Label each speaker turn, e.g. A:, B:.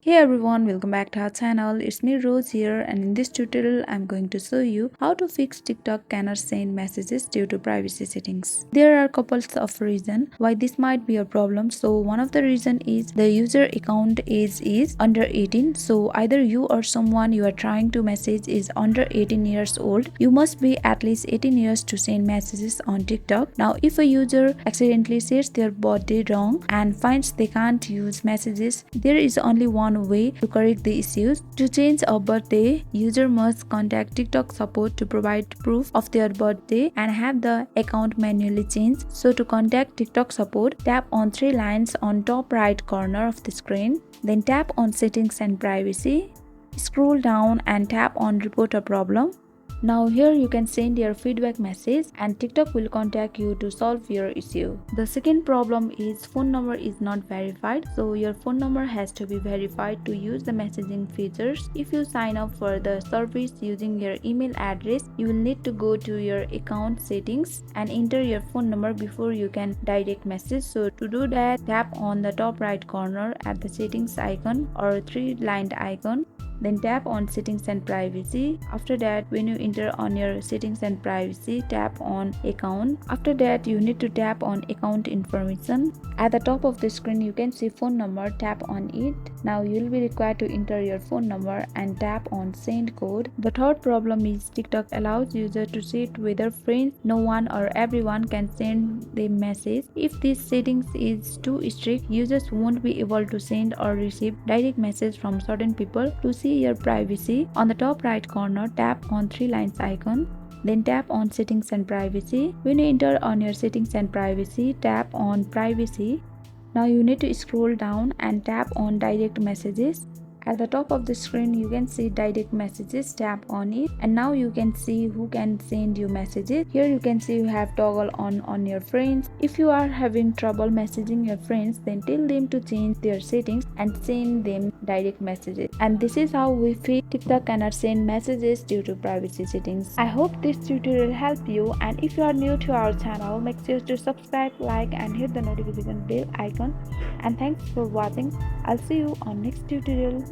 A: Hey everyone, welcome back to our channel. It's me Rose here, and in this tutorial I'm going to show you how to fix TikTok cannot send messages due to privacy settings. There are couples of reasons why this might be a problem. So one of the reason is the user account age is under 18. So either you or someone you are trying to message is under 18 years old. You must be at least 18 years to send messages on TikTok. Now if a user accidentally sets their birthday wrong and finds they can't use messages, there is only one way to correct the issues. To change a birthday, user must contact TikTok support to provide proof of their birthday and have the account manually changed. So to contact TikTok support, tap on three lines on top right corner of the screen, then tap on settings and privacy. Scroll down and tap on report a problem. Now here you can send your feedback message and TikTok will contact you to solve your issue. The second problem is phone number is not verified. So your phone number has to be verified to use the messaging features. If you sign up for the service using your email address, you will need to go to your account settings and enter your phone number before you can direct message. So to do that, tap on the top right corner at the settings icon or three-lined icon. Then tap on settings and privacy. After that, when you enter on your settings and privacy, tap on account. After that, you need to tap on account information. At the top of the screen, you can see phone number. Tap on it. Now you will be required to enter your phone number and tap on send code. The third problem is TikTok allows user to set whether friends, no one or everyone can send the message. If this settings is too strict, users won't be able to send or receive direct message from certain people. To see your privacy, on the top right corner, tap on three lines icon. Then tap on settings and privacy. When you enter on your settings and privacy, tap on privacy. Now you need to scroll down and tap on direct messages. At the top of the screen, you can see direct messages. Tap on it and now you can see who can send you messages. Here you can see you have toggle on your friends. If you are having trouble messaging your friends, then tell them to change their settings and send them direct messages. And this is how we fix TikTok cannot send messages due to privacy settings. I hope this tutorial helped you, and if you are new to our channel, make sure to subscribe, like and hit the notification bell icon. And thanks for watching. I'll see you on next tutorial.